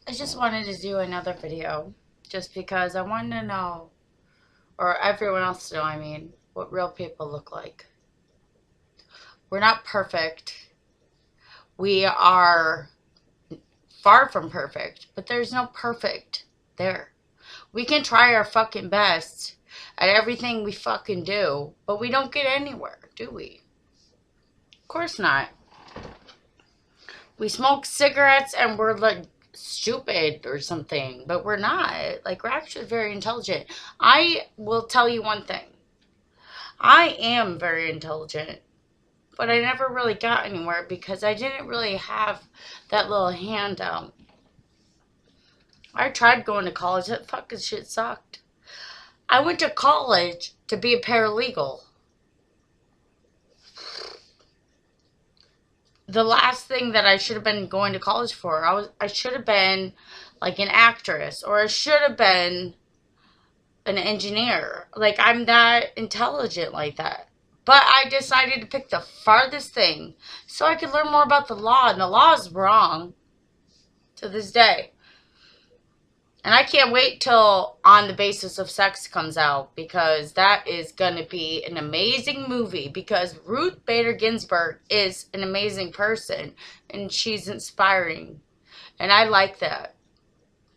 I just wanted to do another video just because I wanted to know, or everyone else to know, what real people look like. We're not perfect. We are far from perfect, but there's no perfect there. We can try our fucking best at everything we fucking do, but we don't get anywhere, do we? Of course not. We smoke cigarettes and we're like stupid or something, but we're not. Like, we're actually very intelligent. I will tell you one thing. I am very intelligent, but I never really got anywhere because I didn't really have that little handout. I tried going to college. That fucking shit sucked. I went to college to be a paralegal. The last thing that I should have been going to college for, I should have been like an actress, or I should have been an engineer. Like, I'm not intelligent like that. But I decided to pick the farthest thing so I could learn more about the law, and the law is wrong to this day. And I can't wait till On the Basis of Sex comes out, because that is going to be an amazing movie, because Ruth Bader Ginsburg is an amazing person and she's inspiring. And I like that.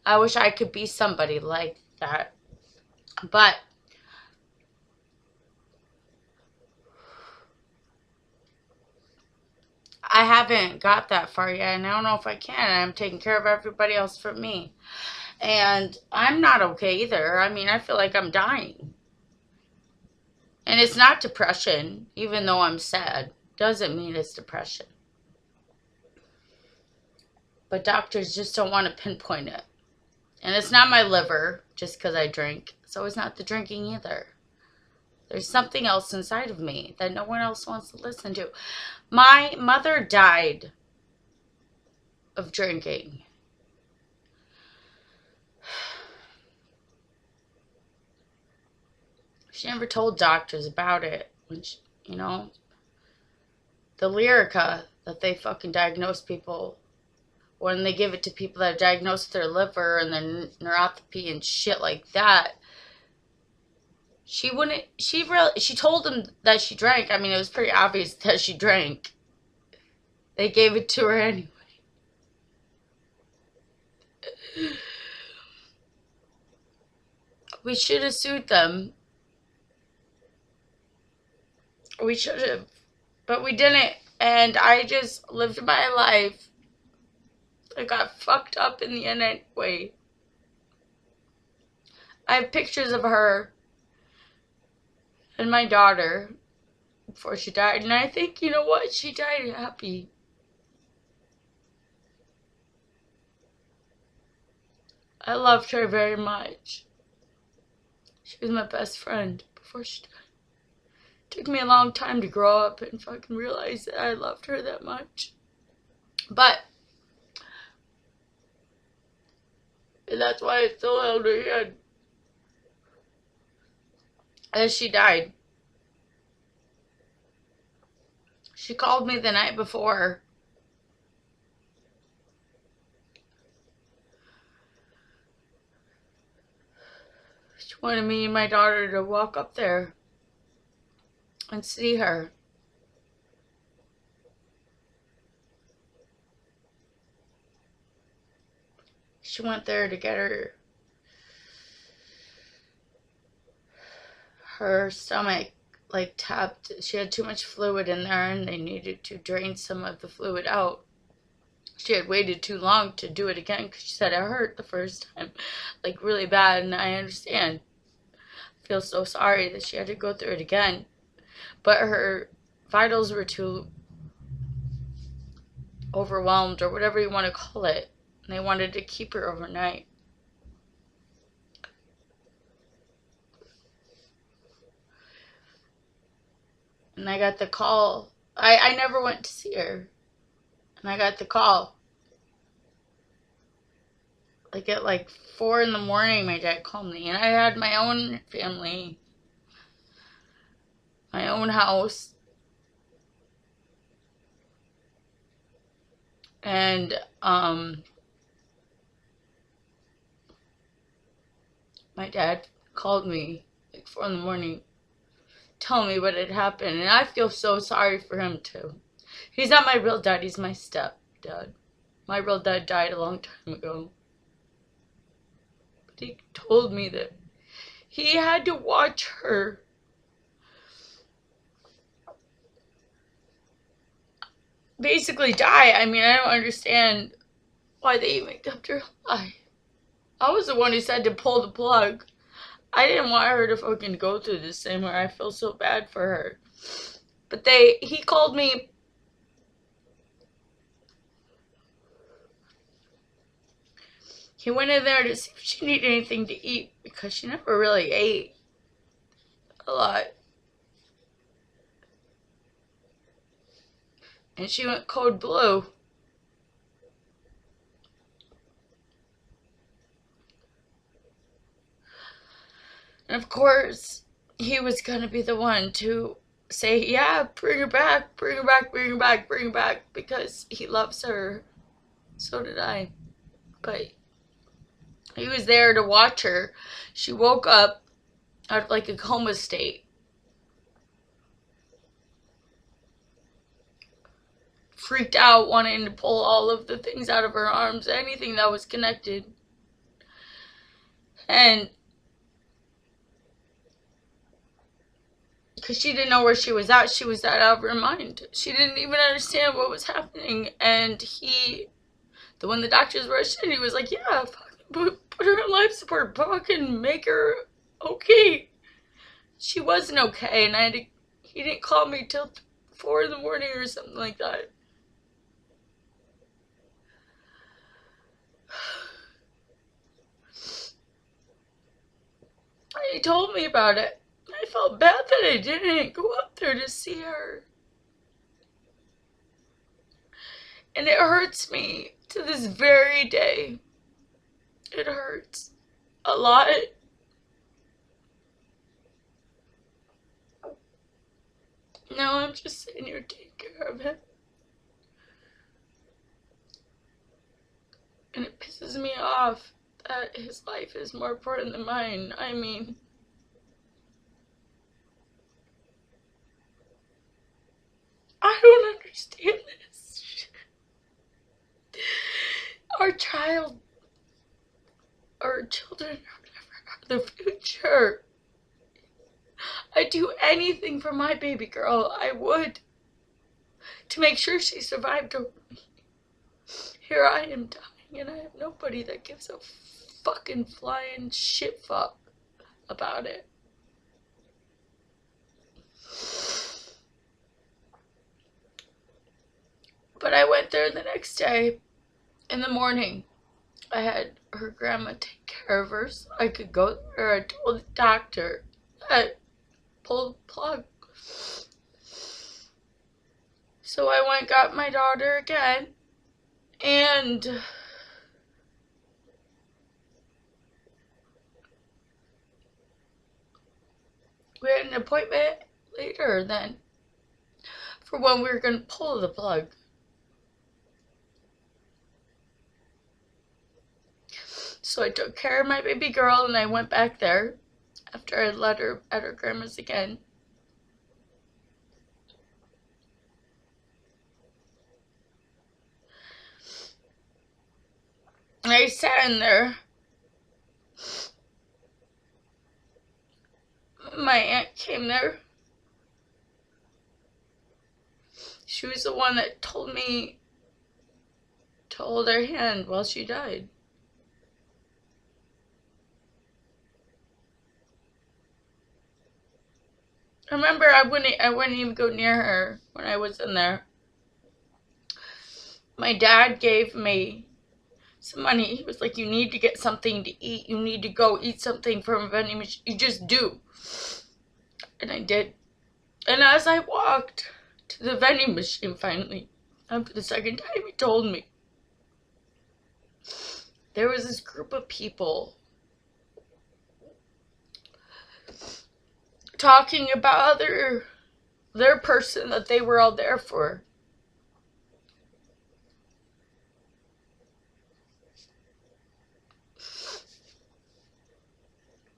I wish I could be somebody like that. But I haven't got that far yet, and I don't know if I can. I'm taking care of everybody else for me. And I'm not okay either. I feel like I'm dying. And it's not depression, even though I'm sad. Doesn't mean it's depression. But doctors just don't want to pinpoint it. And it's not my liver, just because I drink. So it's not the drinking either. There's something else inside of me that no one else wants to listen to. My mother died of drinking. She never told doctors about it. When she, the Lyrica that they fucking diagnose people, when they give it to people that have diagnosed their liver and their neuropathy and shit like that, she told them that she drank. It was pretty obvious that she drank. They gave it to her anyway. We should have sued them. We should have. But we didn't. And I just lived my life. I got fucked up in the end anyway. I have pictures of her and my daughter before she died. And I think, you know what? She died happy. I loved her very much. She was my best friend before she died. It took me a long time to grow up and fucking realize that I loved her that much. But and that's why I still held her hand as she died. She called me the night before. She wanted me and my daughter to walk up there and see her. She went there to get her stomach like tapped. She had too much fluid in there and they needed to drain some of the fluid out. She had waited too long to do it again because she said it hurt the first time, like really bad, and I understand. I feel so sorry that she had to go through it again. But her vitals were too overwhelmed, or whatever you want to call it. And they wanted to keep her overnight. And I got the call. I never went to see her. And I got the call. Like at 4 in the morning, my dad called me. And I had my own family. My own house. And, my dad called me like 4 in the morning, telling me what had happened, and I feel so sorry for him too. He's not my real dad, he's my stepdad. My real dad died a long time ago. But he told me that he had to watch her basically die. I mean, I don't understand why they even kept her alive. I was the one who said to pull the plug. I didn't want her to fucking go through this anymore. I feel so bad for her. But he called me. He went in there to see if she needed anything to eat because she never really ate a lot. And she went code blue. And of course, he was going to be the one to say, yeah, bring her back, bring her back, bring her back, bring her back, because he loves her. So did I. But he was there to watch her. She woke up out of like a coma state. Freaked out, wanting to pull all of the things out of her arms, anything that was connected. And because she didn't know where she was at out of her mind. She didn't even understand what was happening. And when the doctors rushed in, he was like, yeah, fucking put her on life support, fucking make her okay. She wasn't okay, and he didn't call me till 4 in the morning or something like that. He told me about it. I felt bad that I didn't go up there to see her. And it hurts me to this very day. It hurts a lot. Now I'm just sitting here taking care of him. And it pisses me off that his life is more important than mine. I mean, I don't understand this. Our children, or whatever, are the future. I'd do anything for my baby girl. I would. To make sure she survived over me. Here I am dying, and I have nobody that gives a fucking flying shit fuck about it. But I went there the next day in the morning. I had her grandma take care of her so I could go there. I told the doctor I pulled the plug. So I went and got my daughter again, and we had an appointment later then for when we were going to pull the plug. So I took care of my baby girl, and I went back there after I let her at her grandma's again. And I sat in there. My aunt came there. She was the one that told me to hold her hand while she died. Remember, I wouldn't even go near her when I was in there. My dad gave me some money. He was like, you need to get something to eat. You need to go eat something from a vending machine. You just do. And I did. And as I walked to the vending machine finally, and for the second time, he told me, there was this group of people talking about their person that they were all there for.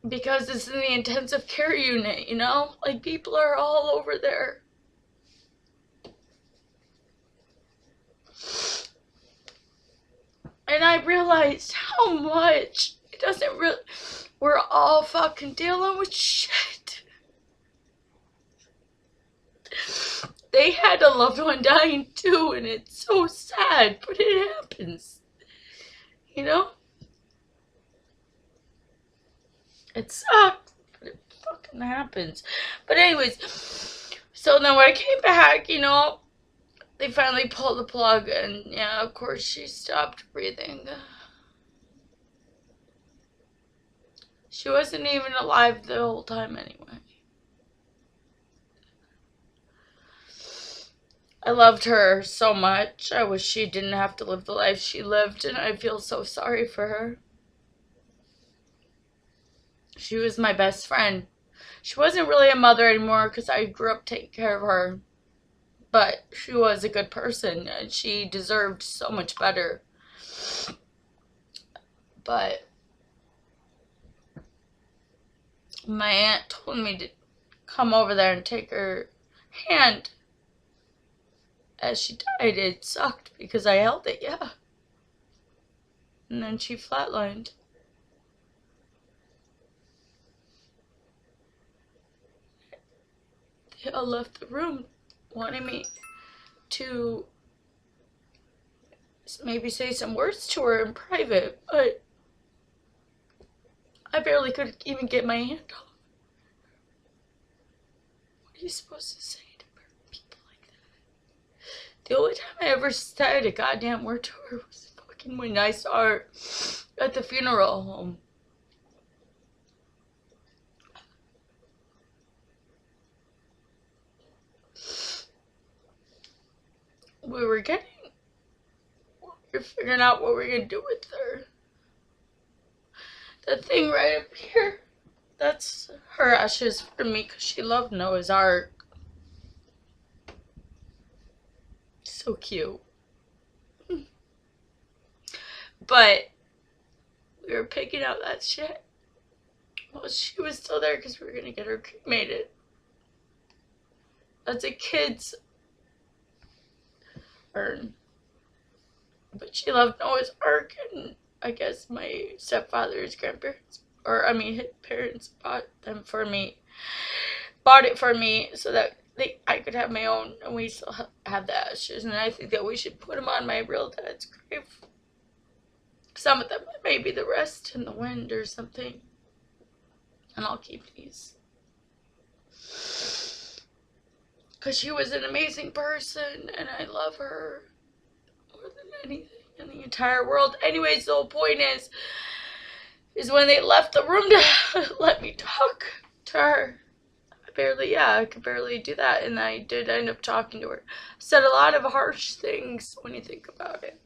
because it's in the intensive care unit, you know? Like, people are all over there. And I realized how much it doesn't really, we're all fucking dealing with shit. They had a loved one dying too, and it's so sad, but it happens. You know? It sucks, but it fucking happens. But anyways, so then when I came back, you know, they finally pulled the plug, and yeah, of course she stopped breathing. She wasn't even alive the whole time anyway. I loved her so much. I wish she didn't have to live the life she lived, and I feel so sorry for her. She was my best friend. She wasn't really a mother anymore because I grew up taking care of her. But she was a good person, and she deserved so much better. But my aunt told me to come over there and take her hand as she died. It sucked because I held it, yeah. And then she flatlined. They all left the room wanting me to maybe say some words to her in private, but I barely could even get my hand off. What are you supposed to say to people like that? The only time I ever said a goddamn word to her was fucking when I saw her at the funeral home. We were figuring out what we were gonna do with her. That thing right up here, that's her ashes for me because she loved Noah's Ark. So cute. But we were picking out that shit. Well, she was still there because we were gonna get her cremated. That's a kid's urn. But she loved Noah's Ark, and I guess my stepfather's grandparents, or I mean his parents, bought it for me so that I could have my own, and we still have the ashes, and I think that we should put them on my real dad's grave. Some of them, maybe the rest in the wind or something, and I'll keep these. Because she was an amazing person, and I love her more than anything in the entire world. Anyways, the whole point is when they left the room to let me talk to her. I could barely do that, and I did end up talking to her. I said a lot of harsh things when you think about it.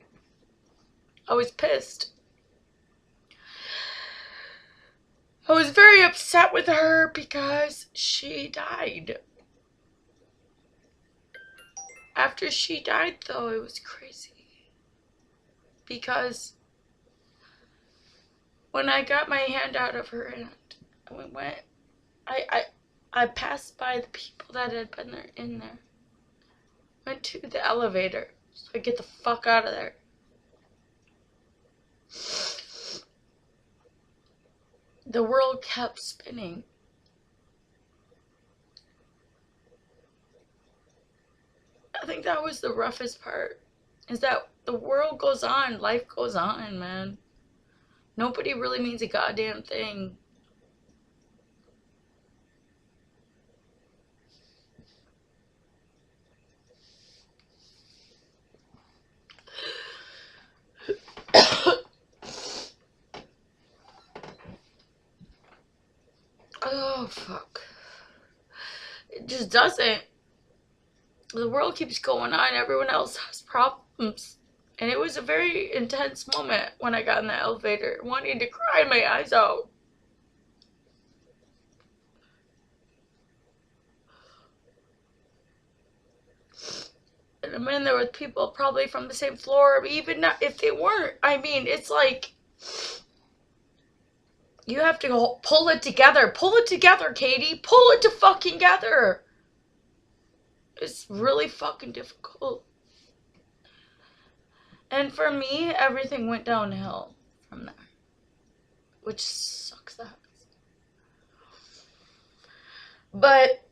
I was pissed. I was very upset with her because she died. After she died, though, it was crazy. Because when I got my hand out of her hand, and we went, I passed by the people that had been in there. Went to the elevator so I get the fuck out of there. The world kept spinning. I think that was the roughest part. Is that the world goes on, life goes on, man. Nobody really means a goddamn thing. Oh, fuck. It just doesn't. The world keeps going on. Everyone else has problems. And it was a very intense moment when I got in the elevator, wanting to cry my eyes out. And I'm in there with people probably from the same floor, even if they weren't. I mean, it's like, You have to go pull it together. Pull it together, Katie. Pull it to fucking together. It's really fucking difficult. And for me, everything went downhill from there. Which sucks that. But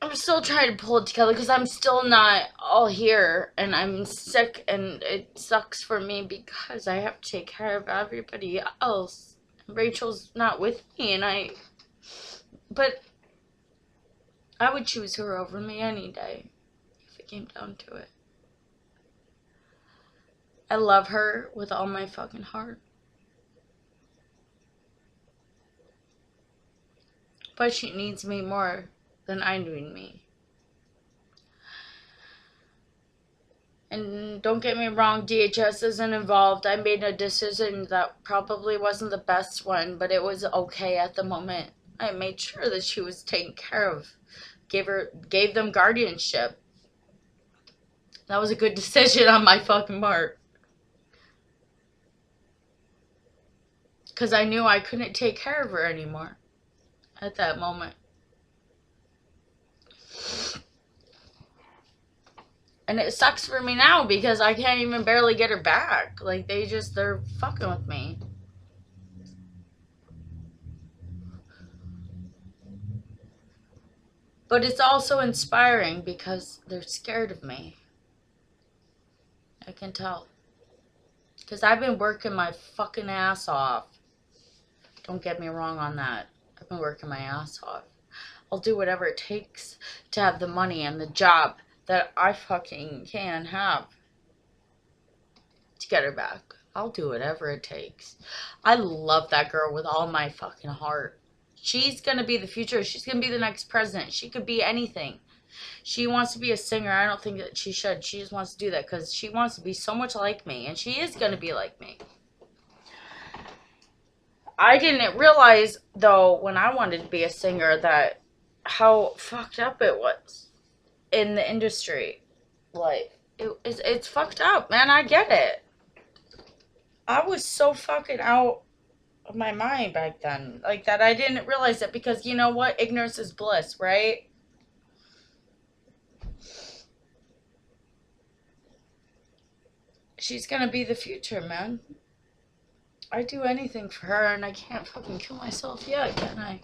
I'm still trying to pull it together because I'm still not all here and I'm sick and it sucks for me because I have to take care of everybody else. Rachel's not with me but I would choose her over me any day if it came down to it. I love her with all my fucking heart. But she needs me more than I need me. And don't get me wrong, DHS isn't involved. I made a decision that probably wasn't the best one, but it was okay at the moment. I made sure that she was taken care of. Gave them guardianship. That was a good decision on my fucking part. Because I knew I couldn't take care of her anymore at that moment. And it sucks for me now because I can't even barely get her back. Like, they're fucking with me. But it's also inspiring because they're scared of me. I can tell. Because I've been working my fucking ass off. Don't get me wrong on that. I've been working my ass off. I'll do whatever it takes to have the money and the job that I fucking can have to get her back. I'll do whatever it takes. I love that girl with all my fucking heart. She's gonna be the future. She's gonna be the next president. She could be anything. She wants to be a singer. I don't think that she should. She just wants to do that because she wants to be so much like me. And she is gonna be like me. I didn't realize, though, when I wanted to be a singer, that how fucked up it was in the industry. Like, it's fucked up, man. I get it. I was so fucking out of my mind back then. Like that, I didn't realize it because you know what? Ignorance is bliss, right? She's gonna be the future, man. I'd do anything for her, and I can't fucking kill myself yet, can I?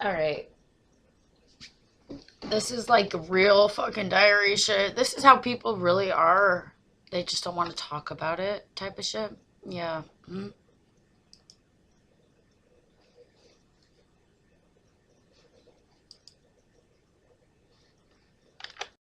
Alright. This is like real fucking diary shit. This is how people really are. They just don't want to talk about it type of shit. Yeah.